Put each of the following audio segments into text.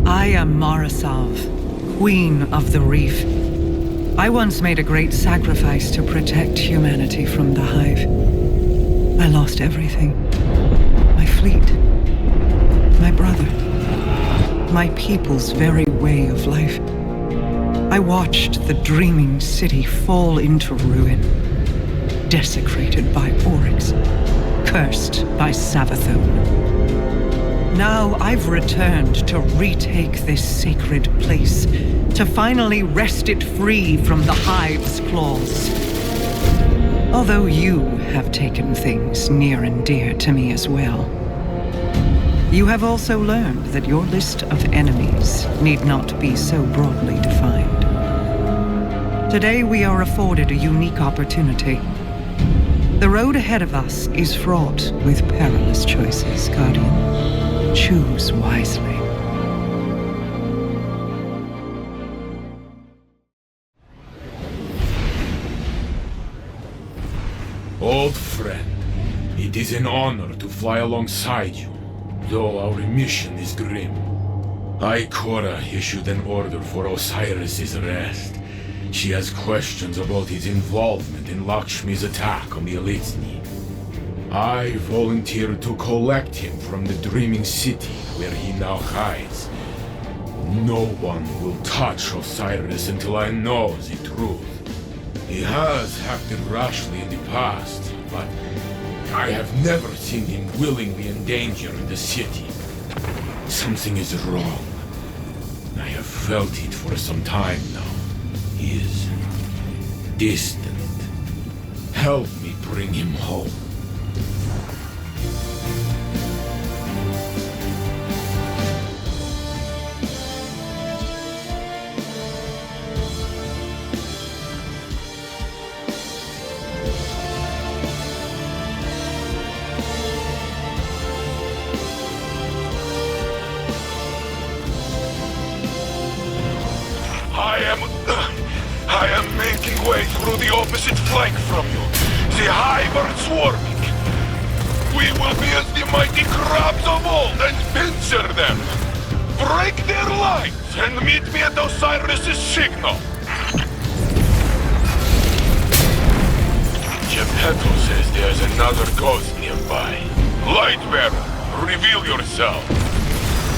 I am Marasav, Queen of the Reef. I once made a great sacrifice to protect humanity from the Hive. I lost everything. My fleet. My brother. My people's very way of life. I watched the dreaming city fall into ruin. Desecrated by Oryx. Cursed by Savathun. Now I've returned to retake this sacred place, to finally wrest it free from the Hive's claws. Although you have taken things near and dear to me as well. You have also learned that your list of enemies need not be so broadly defined. Today we are afforded a unique opportunity. The road ahead of us is fraught with perilous choices, Guardian. Choose wisely. Old friend, it is an honor to fly alongside you, though our mission is grim. Ikora issued an order for Osiris's arrest. She has questions about his involvement in Lakshmi's attack on the Elitsni. I volunteered to collect him from the Dreaming City where he now hides. No one will touch Osiris until I know the truth. He has acted rashly in the past, but I have never seen him willingly endanger the city. Something is wrong. I have felt it for some time now. He is distant. Help me bring him home. I am making way through the opposite flank from you. The Hive are swarming. We will be as the mighty crabs of old and pincer them. Break their lines and meet me at Osiris's signal. Geppetto says there's another ghost nearby. Lightbearer, reveal yourself.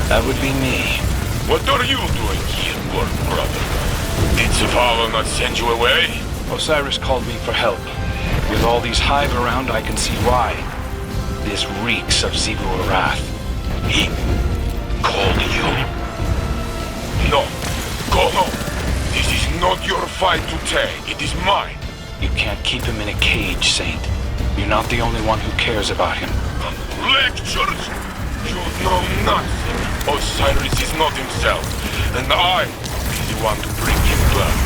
That would be me. What are you doing here, Lord Brother? Did Zavala not send you away? Osiris called me for help. With all these Hive around, I can see why. This reeks of Zebul wrath. He called you? No. Go home. This is not your fight to take. It is mine. You can't keep him in a cage, Saint. You're not the only one who cares about him. Lectures? You know nothing. Osiris is not himself, and I am the one to bring him back.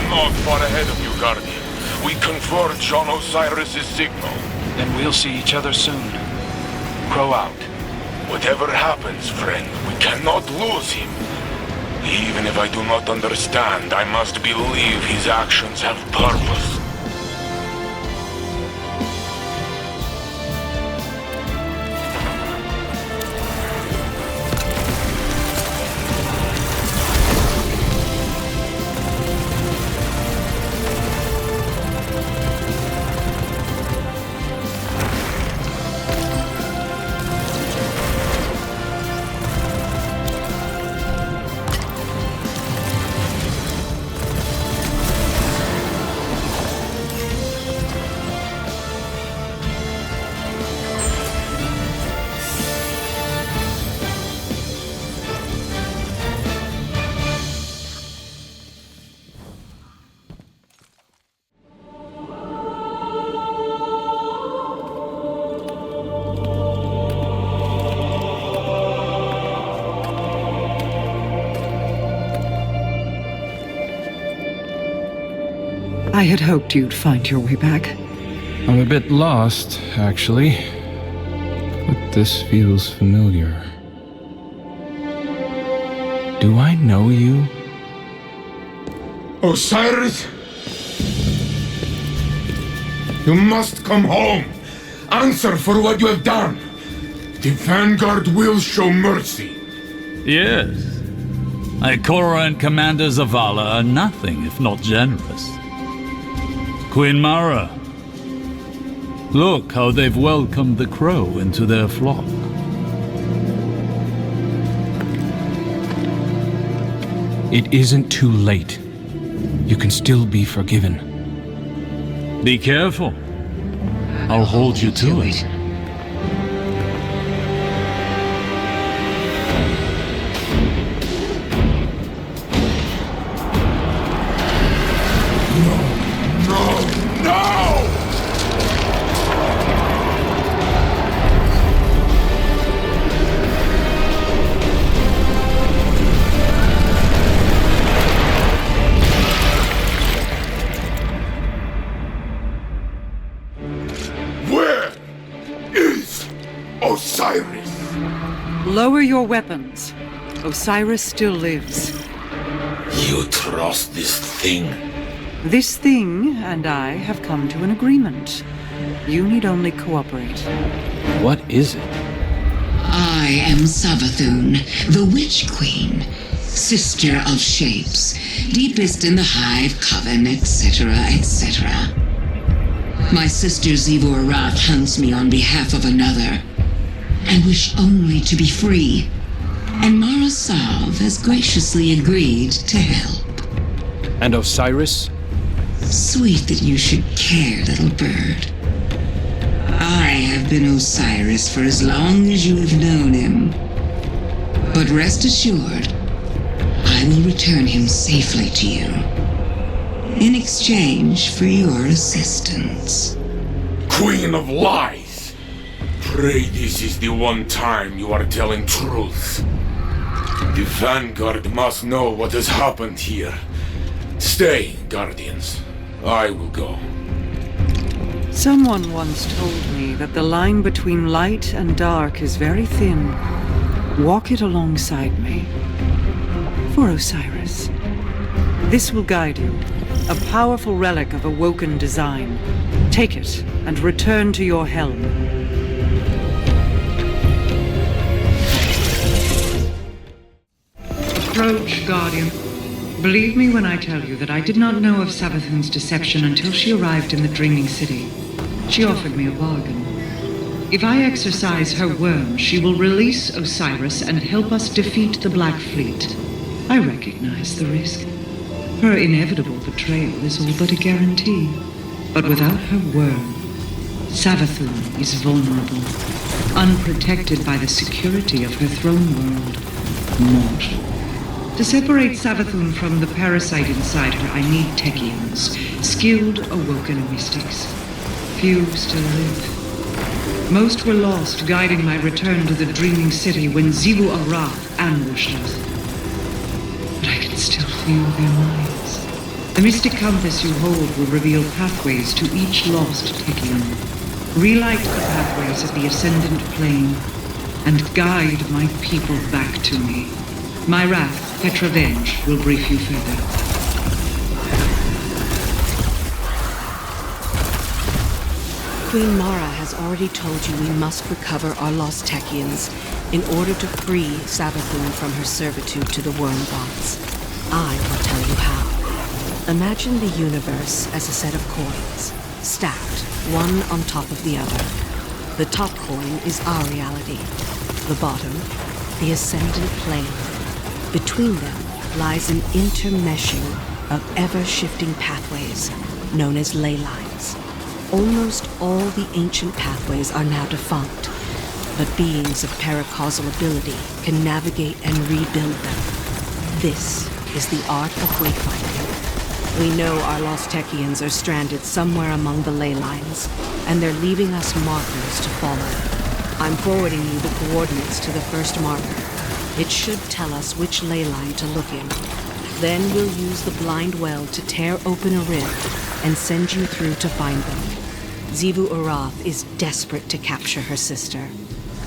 Not far ahead of you, Guardian. We converge on Osiris' signal. Then we'll see each other soon. Crow out. Whatever happens, friend, we cannot lose him. Even if I do not understand, I must believe his actions have purpose. I had hoped you'd find your way back. I'm a bit lost, actually. But this feels familiar. Do I know you? Osiris? You must come home! Answer for what you have done! The Vanguard will show mercy! Yes. Ikora and Commander Zavala are nothing if not generous. Queen Mara, look how they've welcomed the crow into their flock. It isn't too late. You can still be forgiven. Be careful. I'll hold you to it. Osiris! Lower your weapons. Osiris still lives. You trust this thing? This thing and I have come to an agreement. You need only cooperate. What is it? I am Savathun, the Witch Queen, sister of shapes, deepest in the Hive Coven, etc., etc. My sister Zivor Arath hunts me on behalf of another. I wish only to be free, and Mara Sav has graciously agreed to help. And Osiris? Sweet that you should care, little bird. I have been Osiris for as long as you have known him. But rest assured, I will return him safely to you, in exchange for your assistance. Queen of Lies! Pray this is the one time you are telling truth. The Vanguard must know what has happened here. Stay, Guardians. I will go. Someone once told me that the line between light and dark is very thin. Walk it alongside me. For Osiris. This will guide you. A powerful relic of awoken design. Take it and return to your helm. Approach, Guardian. Believe me when I tell you that I did not know of Savathun's deception until she arrived in the Dreaming City. She offered me a bargain. If I exercise her worm, she will release Osiris and help us defeat the Black Fleet. I recognize the risk. Her inevitable betrayal is all but a guarantee. But without her worm, Savathun is vulnerable, unprotected by the security of her throne world, mortal. To separate Savathun from the parasite inside her, I need Techians, skilled awoken mystics. Few still live. Most were lost, guiding my return to the Dreaming City when Xivu Arath ambushed us. But I can still feel their minds. The mystic compass you hold will reveal pathways to each lost Techian. Relight the pathways of the Ascendant Plane, and guide my people back to me. My wrath, Petravenge, will brief you further. Queen Mara has already told you we must recover our lost Techians in order to free Savathun from her servitude to the Wormbots. I will tell you how. Imagine the universe as a set of coins, stacked, one on top of the other. The top coin is our reality. The bottom, the Ascendant Plane. Between them lies an intermeshing of ever-shifting pathways, known as ley lines. Almost all the ancient pathways are now defunct, but beings of paracausal ability can navigate and rebuild them. This is the art of wayfinding. We know our lost Techians are stranded somewhere among the ley lines, and they're leaving us markers to follow. I'm forwarding you the coordinates to the first marker. It should tell us which ley line to look in. Then we'll use the blind well to tear open a rift and send you through to find them. Xivu Arath is desperate to capture her sister.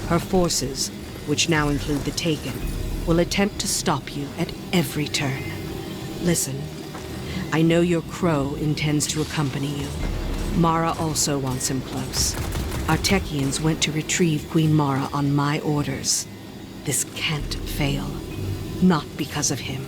Her forces, which now include the Taken, will attempt to stop you at every turn. Listen, I know your crow intends to accompany you. Mara also wants him close. Our Techians went to retrieve Queen Mara on my orders. This can't fail. Not because of him.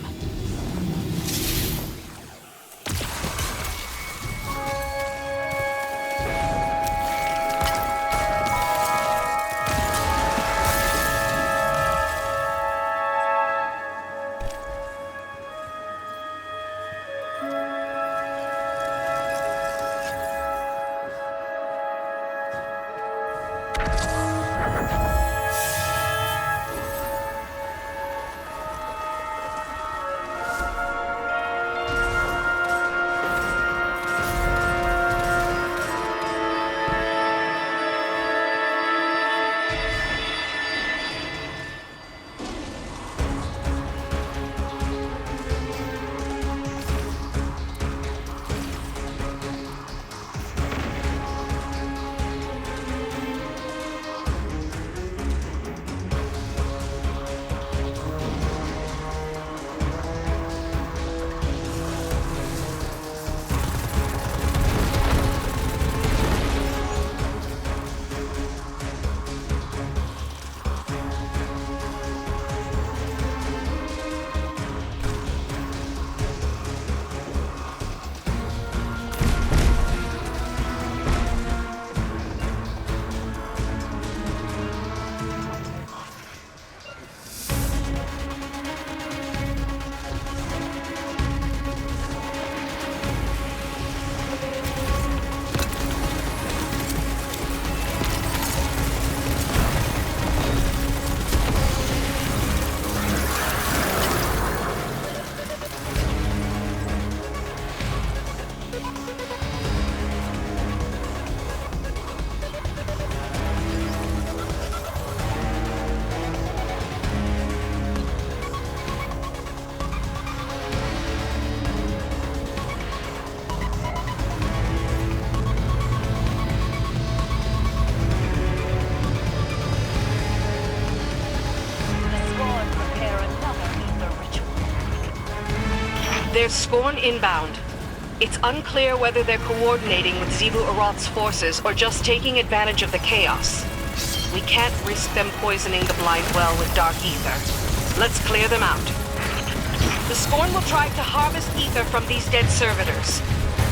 There's Scorn inbound. It's unclear whether they're coordinating with Xivu Arath's forces or just taking advantage of the chaos. We can't risk them poisoning the blind well with dark ether. Let's clear them out. The Scorn will try to harvest ether from these dead servitors.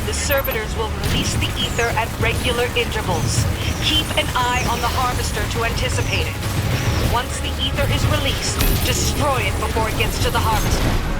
The servitors will release the ether at regular intervals. Keep an eye on the harvester to anticipate it. Once the ether is released, destroy it before it gets to the harvester.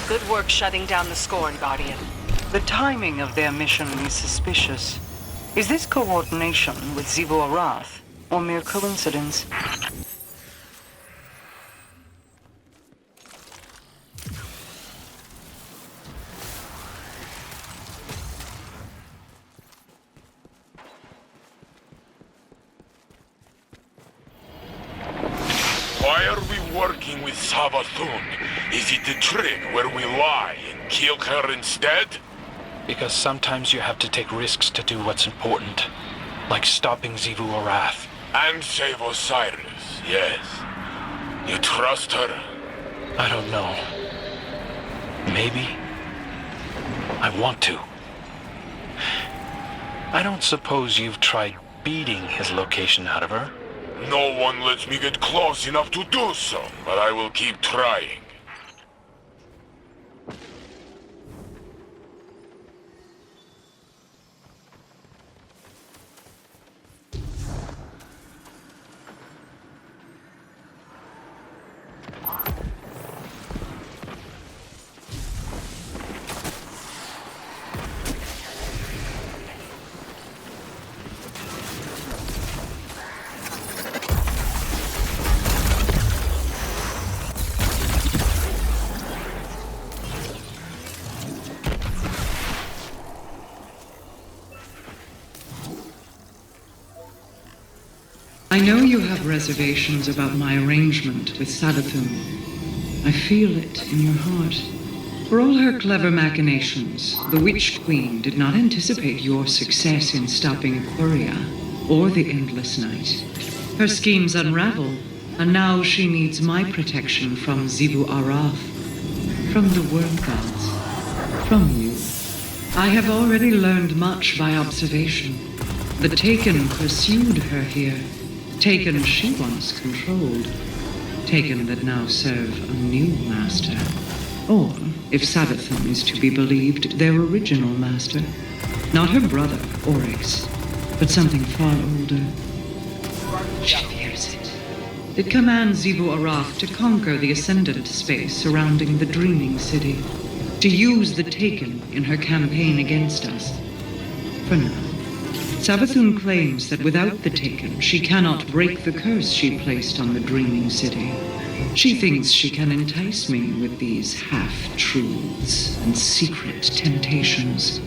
Good work shutting down the Scorn, Guardian. The timing of their mission is suspicious. Is this coordination with Xivu Arath, or mere coincidence? Why are we working with Savathun? Is it a trick where we lie and kill her instead? Because sometimes you have to take risks to do what's important. Like stopping Xivu Arath. And save Osiris, yes. You trust her? I don't know. Maybe. I want to. I don't suppose you've tried beating his location out of her? No one lets me get close enough to do so, but I will keep trying. I know you have reservations about my arrangement with Savathun. I feel it in your heart. For all her clever machinations, the Witch Queen did not anticipate your success in stopping Quria or the Endless Night. Her schemes unravel, and now she needs my protection from Xivu Arath, from the Worm Gods, from you. I have already learned much by observation. The Taken pursued her here. Taken she once controlled. Taken that now serve a new master. Or, if Savathun is to be believed, their original master. Not her brother, Oryx, but something far older. She fears it. It commands Xivu Arath to conquer the Ascendant space surrounding the Dreaming City, to use the Taken in her campaign against us. For now. Savathun claims that without the Taken, she cannot break the curse she placed on the Dreaming City. She thinks she can entice me with these half-truths and secret temptations,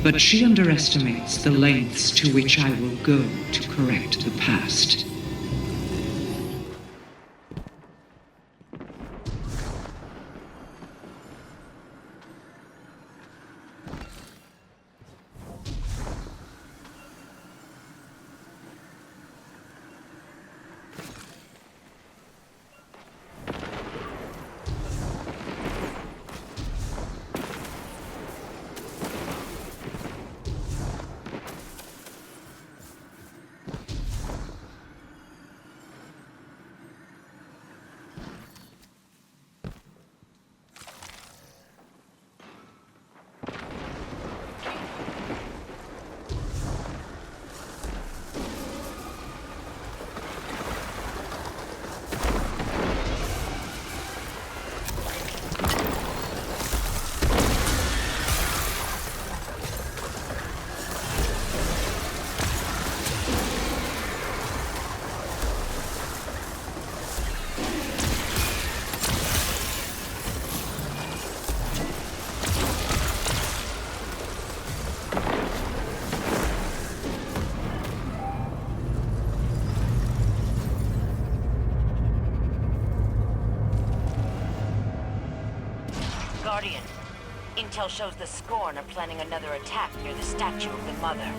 but she underestimates the lengths to which I will go to correct the past. Guardian, intel shows the Scorn are planning another attack near the statue of the Mother.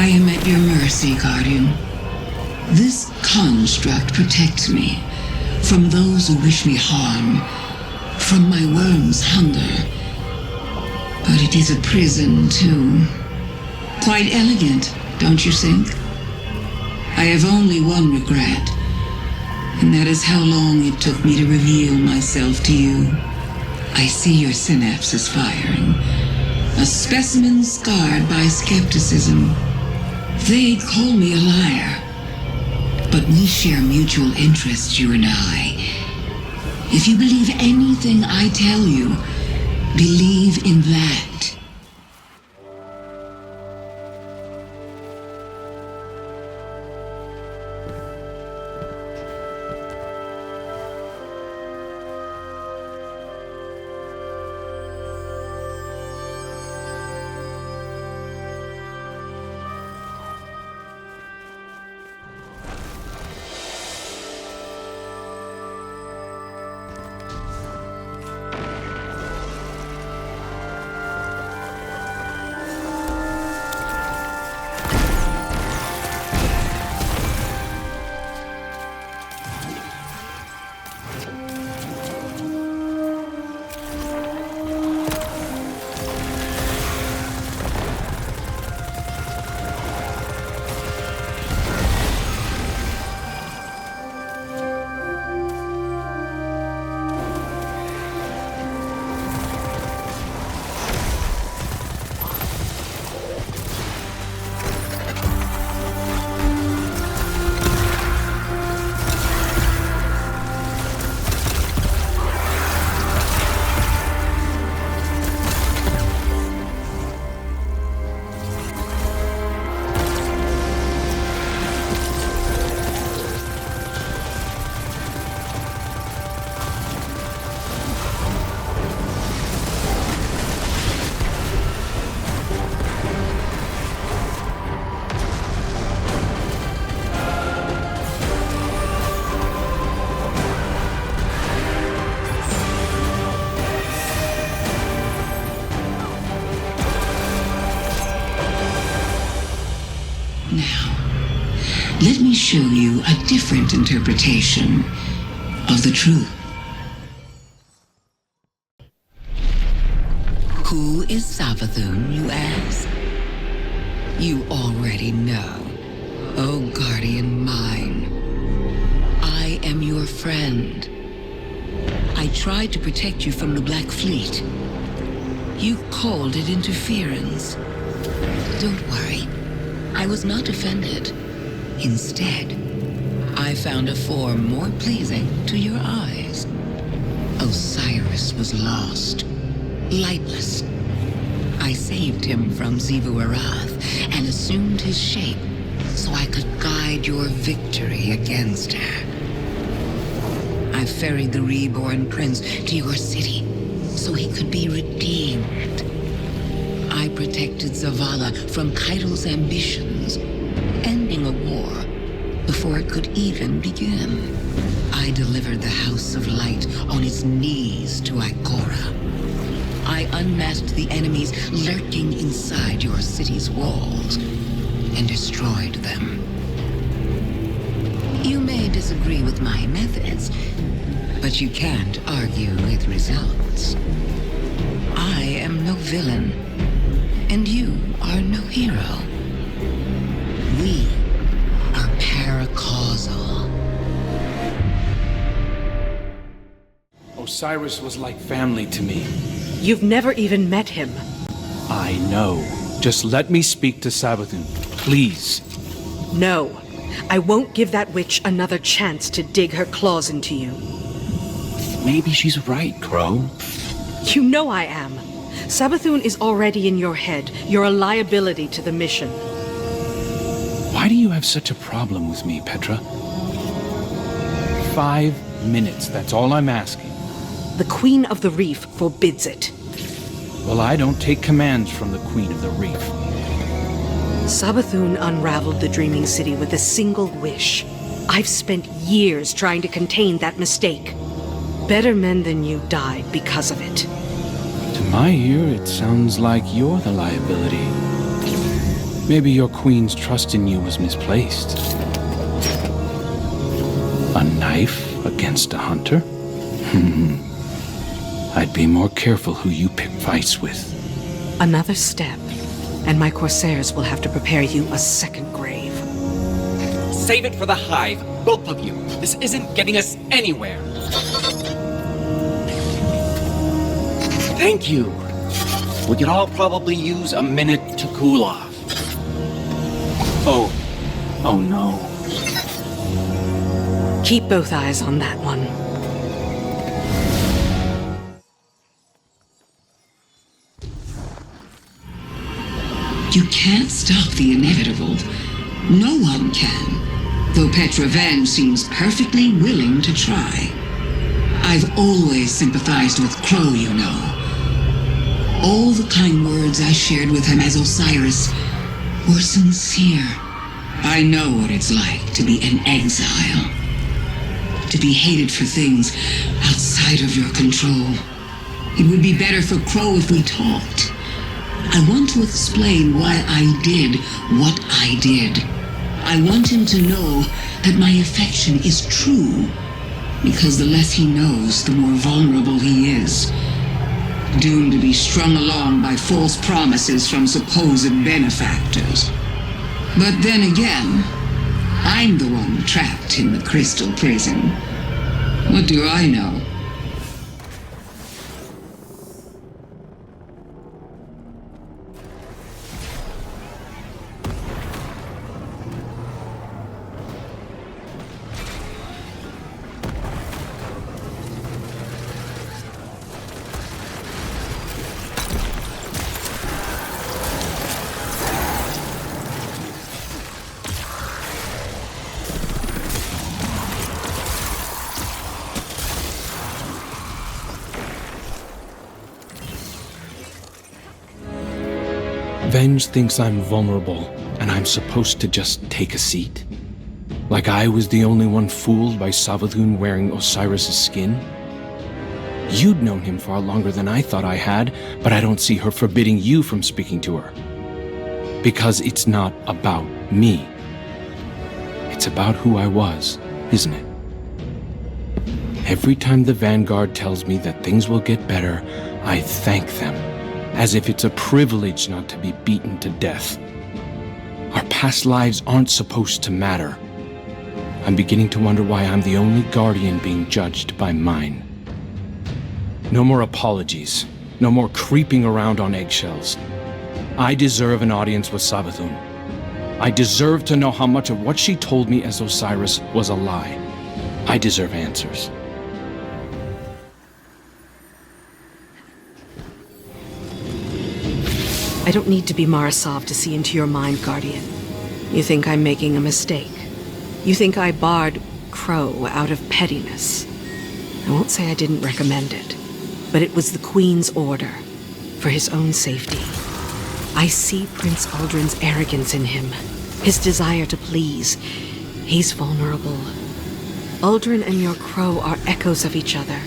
I am at your mercy, Guardian. This construct protects me from those who wish me harm, from my worm's hunger. But it is a prison, too. Quite elegant, don't you think? I have only one regret, and that is how long it took me to reveal myself to you. I see your synapses firing. A specimen scarred by skepticism. They'd call me a liar. But we share mutual interests, you and I. If you believe anything I tell you, believe in that. Let me show you a different interpretation of the truth. Who is Savathun, you ask? You already know. Oh, guardian mine. I am your friend. I tried to protect you from the Black Fleet. You called it interference. Don't worry. I was not offended. Instead, I found a form more pleasing to your eyes. Osiris was lost. Lightless. I saved him from Xivu Arath and assumed his shape so I could guide your victory against her. I ferried the reborn prince to your city so he could be redeemed. I protected Zavala from Kaido's ambitions, ending a war before it could even begin. I delivered the House of Light on its knees to Ikora. I unmasked the enemies lurking inside your city's walls and destroyed them. You may disagree with my methods, but you can't argue with results. I am no villain, and you are no hero. We are paracausal. Osiris was like family to me. You've never even met him. I know. Just let me speak to Savathun, please. No. I won't give that witch another chance to dig her claws into you. Maybe she's right, Crow. You know I am. Savathun is already in your head. You're a liability to the mission. Why do you have such a problem with me, Petra? 5 minutes, that's all I'm asking. The Queen of the Reef forbids it. Well, I don't take commands from the Queen of the Reef. Savathun unraveled the Dreaming City with a single wish. I've spent years trying to contain that mistake. Better men than you died because of it. To my ear, it sounds like you're the liability. Maybe your queen's trust in you was misplaced. A knife against a hunter? I'd be more careful who you pick fights with. Another step, and my Corsairs will have to prepare you a second grave. Save it for the Hive, both of you. This isn't getting us anywhere. Thank you. We could all probably use a minute to cool off. Oh no. Keep both eyes on that one. You can't stop the inevitable. No one can. Though Petra Van seems perfectly willing to try. I've always sympathized with Crow, you know. All the kind words I shared with him as Osiris were sincere. I know what it's like to be an exile. To be hated for things outside of your control. It would be better for Crow if we talked. I want to explain why I did what I did. I want him to know that my affection is true, because the less he knows, the more vulnerable he is. Doomed to be strung along by false promises from supposed benefactors. But then again, I'm the one trapped in the crystal prison. What do I know? Venge thinks I'm vulnerable, and I'm supposed to just take a seat. Like I was the only one fooled by Savathun wearing Osiris' skin? You'd known him far longer than I thought I had, but I don't see her forbidding you from speaking to her. Because it's not about me. It's about who I was, isn't it? Every time the Vanguard tells me that things will get better, I thank them, as if it's a privilege not to be beaten to death. Our past lives aren't supposed to matter. I'm beginning to wonder why I'm the only Guardian being judged by mine. No more apologies. No more creeping around on eggshells. I deserve an audience with Savathun. I deserve to know how much of what she told me as Osiris was a lie. I deserve answers. I don't need to be Marasov to see into your mind, Guardian. You think I'm making a mistake. You think I barred Crow out of pettiness. I won't say I didn't recommend it, but it was the Queen's order, for his own safety. I see Prince Uldren's arrogance in him, his desire to please. He's vulnerable. Uldren and your Crow are echoes of each other.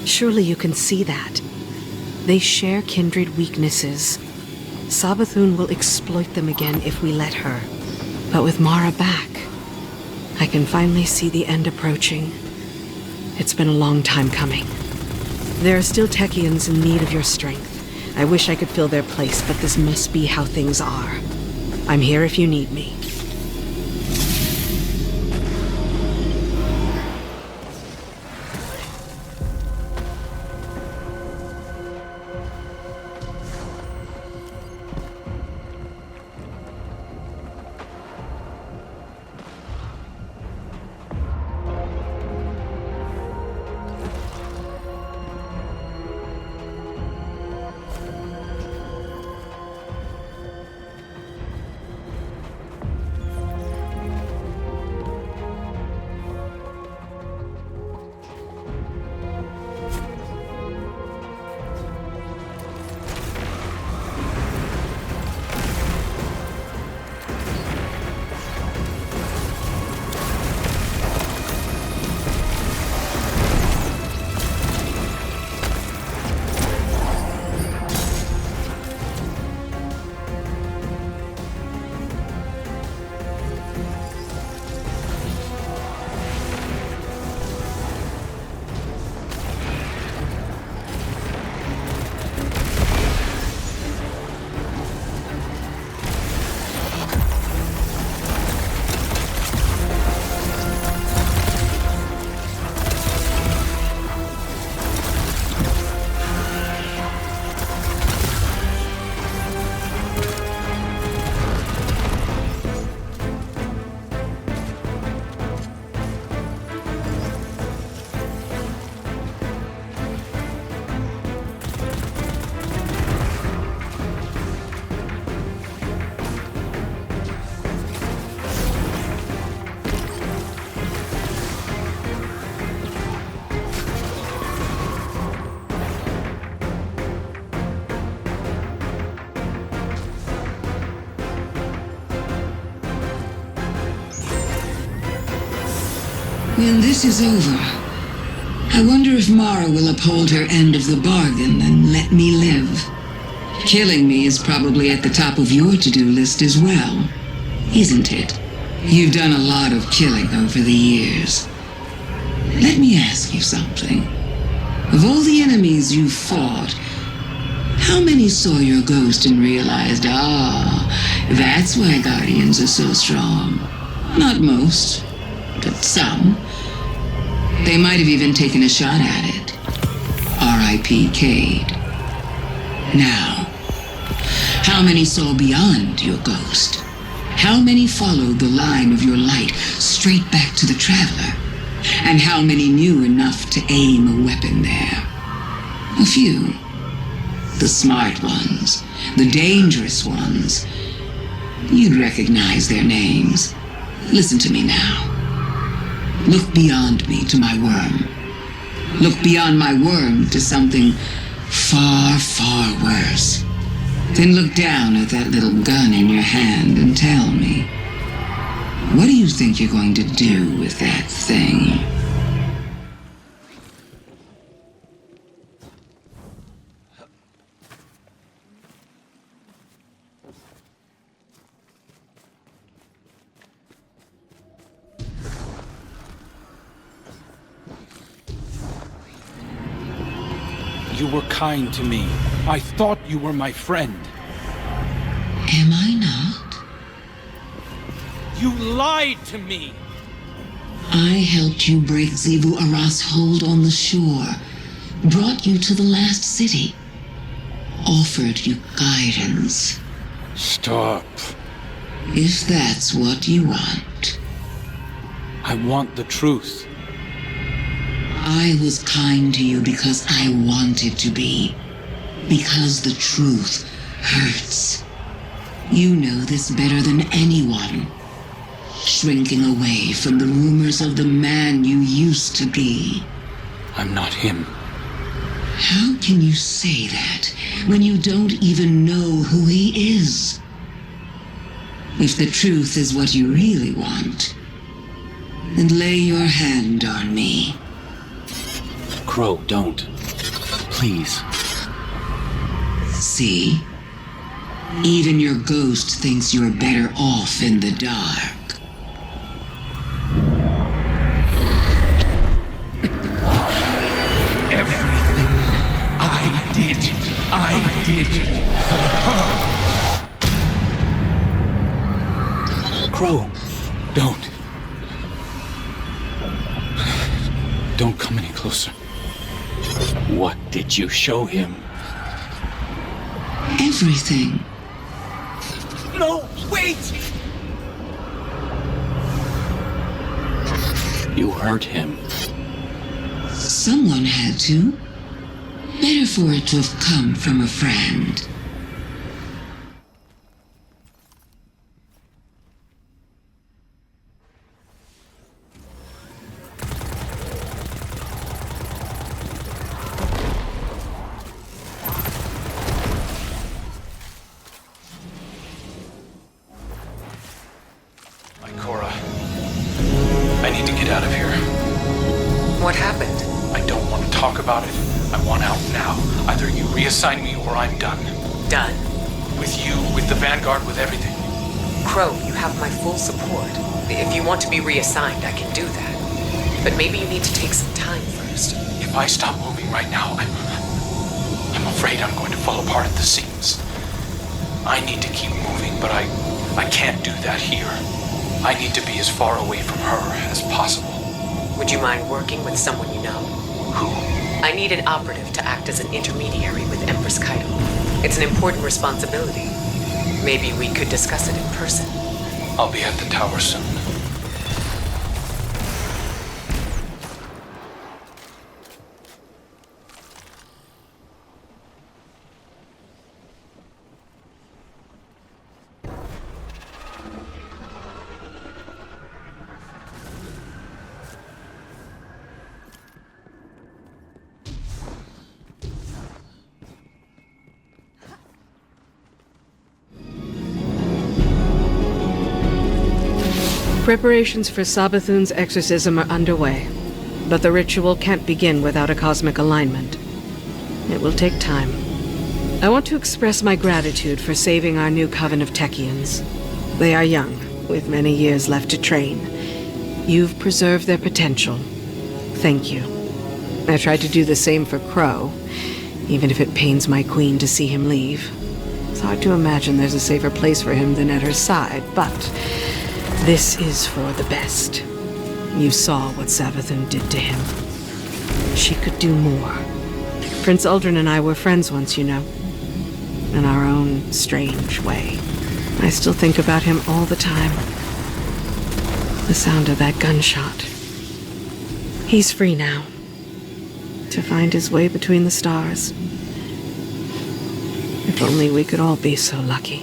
Surely you can see that. They share kindred weaknesses. Savathun will exploit them again if we let her. But with Mara back, I can finally see the end approaching. It's been a long time coming. There are still Techians in need of your strength. I wish I could fill their place, but this must be how things are. I'm here if you need me. When this is over, I wonder if Mara will uphold her end of the bargain and let me live. Killing me is probably at the top of your to-do list as well, isn't it? You've done a lot of killing over the years. Let me ask you something. Of all the enemies you've fought, how many saw your ghost and realized, that's why Guardians are so strong? Not most, but some. They might have even taken a shot at it. R.I.P. Cade. Now, how many saw beyond your ghost? How many followed the line of your light straight back to the Traveler? And how many knew enough to aim a weapon there? A few. The smart ones, the dangerous ones. You'd recognize their names. Listen to me now. Look beyond me to my worm. Look beyond my worm to something far, far worse. Then look down at that little gun in your hand and tell me, what do you think you're going to do with that thing? you were kind to me. I thought you were my friend. Am I not? You lied to me! I helped you break Xivu Arath's hold on the shore, brought you to the last city, offered you guidance. Stop. If that's what you want. I want the truth. I was kind to you because I wanted to be. Because the truth hurts. You know this better than anyone. Shrinking away from the rumors of the man you used to be. I'm not him. How can you say that when you don't even know who he is? If the truth is what you really want, then lay your hand on me. Crow, don't. Please. See? Even your ghost thinks you're better off in the dark. Everything I did Crow, don't. Don't come any closer. What did you show him? Everything. No, wait! You hurt him. Someone had to. Better for it to have come from a friend. Cora, I need to get out of here. What happened? I don't want to talk about it. I want out now. Either you reassign me or I'm done. Done. With you, with the Vanguard, with everything. Crow, you have my full support. If you want to be reassigned, I can do that. But maybe you need to take some time first. If I stop moving right now, I'm afraid I'm going to fall apart at the seams. I need to keep moving, but I can't do that here. I need to be as far away from her as possible. Would you mind working with someone you know? Who? I need an operative to act as an intermediary with Empress Kaido. It's an important responsibility. Maybe we could discuss it in person. I'll be at the tower soon. Preparations for Savathun's exorcism are underway, but the ritual can't begin without a cosmic alignment. It will take time. I want to express my gratitude for saving our new coven of Techians. They are young, with many years left to train. You've preserved their potential. Thank you. I tried to do the same for Crow, even if it pains my queen to see him leave. It's hard to imagine there's a safer place for him than at her side, but this is for the best. You saw what Savathun did to him. She could do more. Prince Uldren and I were friends once, you know. In our own strange way. I still think about him all the time. The sound of that gunshot. He's free now. To find his way between the stars. If only we could all be so lucky.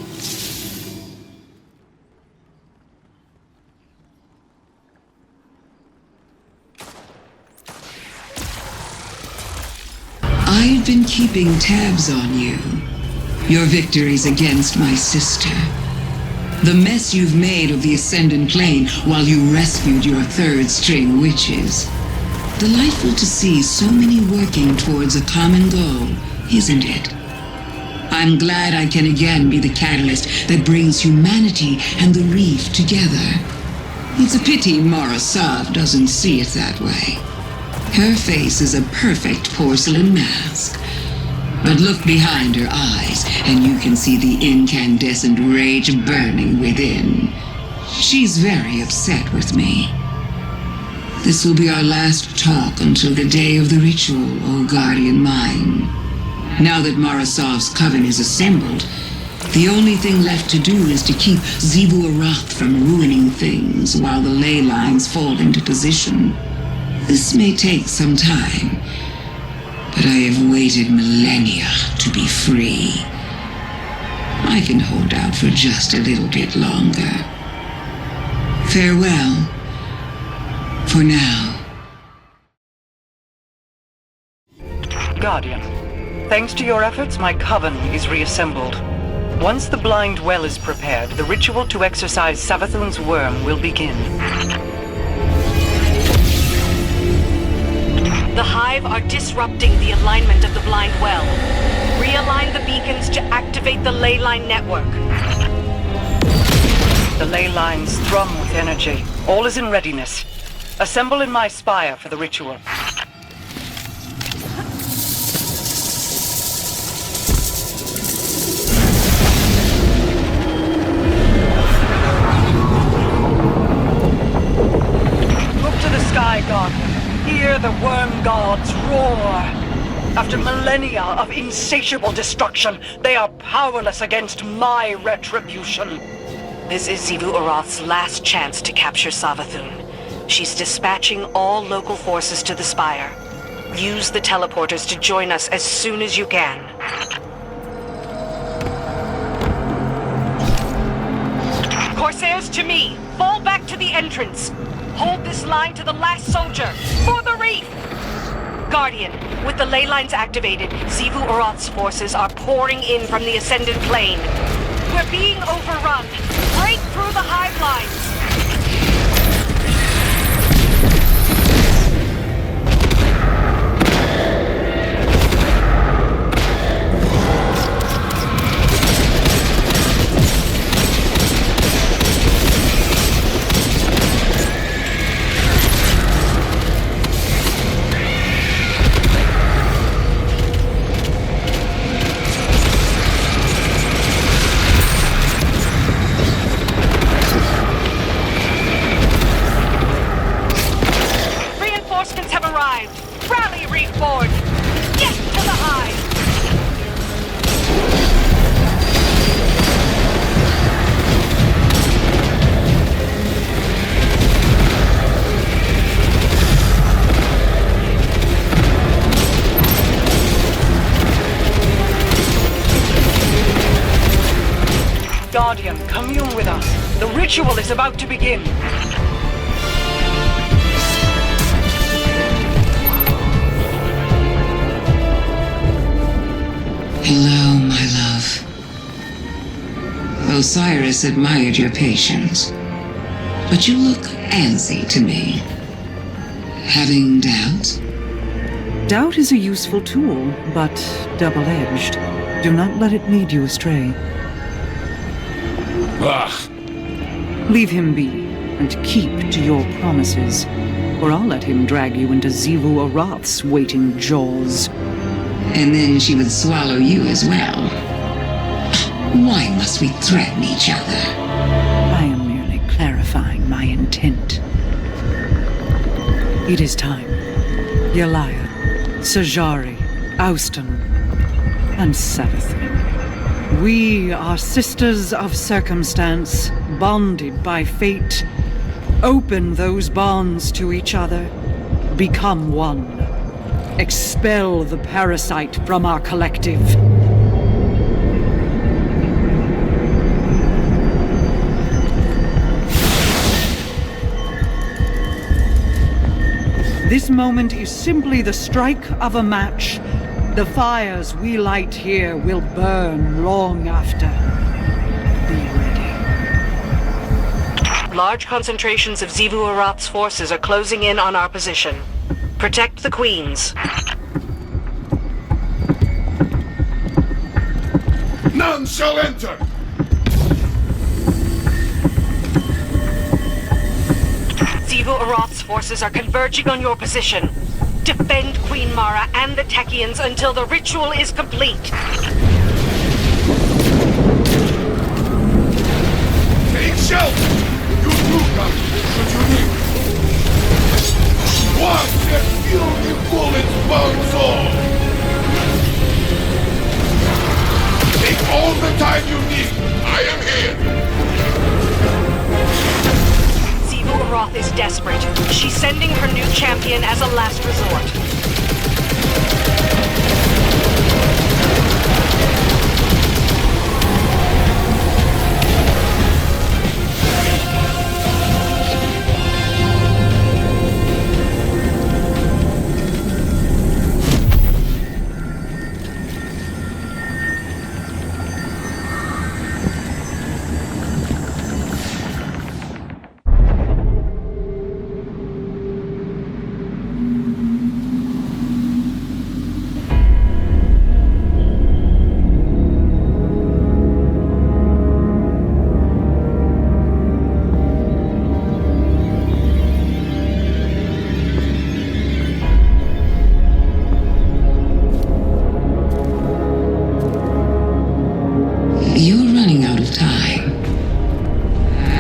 I've been keeping tabs on you. Your victories against my sister. The mess you've made of the Ascendant Plane while you rescued your third-string witches. Delightful to see so many working towards a common goal, isn't it? I'm glad I can again be the catalyst that brings humanity and the reef together. It's a pity Mara Sav doesn't see it that way. Her face is a perfect porcelain mask, But look behind her eyes, and you can see the incandescent rage burning within. She's very upset with me. This will be our last talk until the day of the ritual, O Guardian Mine. Now that Marasov's coven is assembled, the only thing left to do is to keep Xivu Arath from ruining things while the ley lines fall into position. This may take some time, but I have waited millennia to be free. I can hold out for just a little bit longer. Farewell. For now. Guardian, thanks to your efforts, my coven is reassembled. Once the blind well is prepared, the ritual to exorcise Savathun's worm will begin. The Hive are disrupting the alignment of the blind well. Realign the beacons to activate the ley line network. The ley lines thrum with energy. All is in readiness. Assemble in my spire for the ritual. Look to the sky, Guardian. Hear the worm gods roar. After millennia of insatiable destruction, they are powerless against my retribution. This is Xivu Arath's last chance to capture Savathun. She's dispatching all local forces to the spire. Use the teleporters to join us as soon as you can. Corsairs to me! Fall back to the entrance! Hold this line to the last soldier! For the reef! Guardian, with the ley lines activated, Xivu Arath's forces are pouring in from the Ascendant Plane. We're being overrun! Break through the hive lines! Guardian, commune with us. The ritual is about to begin. Hello, my love. Osiris admired your patience, but you look antsy to me. Having doubts? Doubt is a useful tool, but double-edged. Do not let it lead you astray. Ugh! Leave him be, and keep to your promises, or I'll let him drag you into Xivu Arath's waiting jaws. And then she would swallow you as well. Why must we threaten each other? I am merely clarifying my intent. It is time. Yalaya, Sajari, Austin, and Savathun. We are sisters of circumstance, bonded by fate. Open those bonds to each other. Become one. Expel the parasite from our collective. This moment is simply the strike of a match. The fires we light here will burn long after. Be ready. Large concentrations of Xivu Arath's forces are closing in on our position. Protect the queens. None shall enter! Xivu Arath's forces are converging on your position. Defend Queen Mara and the Techians until the ritual is complete. Take shelter! You do come, should you need. Watch and feel the bullets bounce off! Take all the time you need. I am here. Xivu Arath is desperate. She's sending her new champion as a last resort.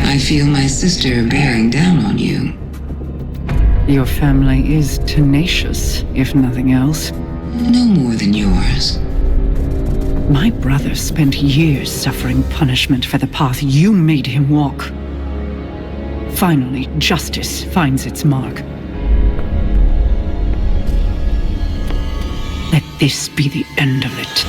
I feel my sister bearing down on you. Your family is tenacious, if nothing else. No more than yours. My brother spent years suffering punishment for the path you made him walk. Finally, justice finds its mark. Let this be the end of it.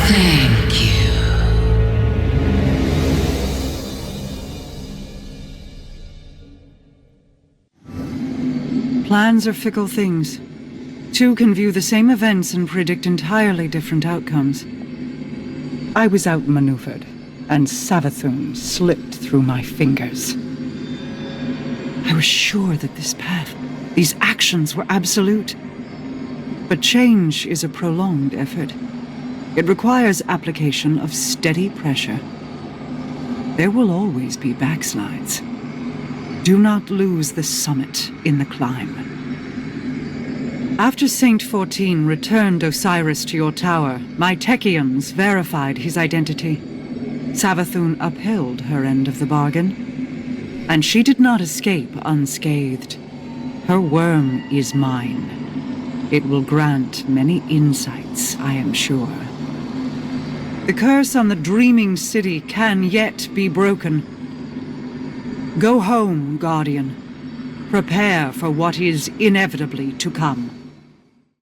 Thank you. Plans are fickle things. Two can view the same events and predict entirely different outcomes. I was outmaneuvered, and Savathun slipped through my fingers. I was sure that this path, these actions were absolute. But change is a prolonged effort. It requires application of steady pressure. There will always be backslides. Do not lose the summit in the climb. After Saint 14 returned Osiris to your tower, my Techians verified his identity. Savathun upheld her end of the bargain. And she did not escape unscathed. Her worm is mine. It will grant many insights, I am sure. The curse on the dreaming city can yet be broken. Go home, Guardian. Prepare for what is inevitably to come.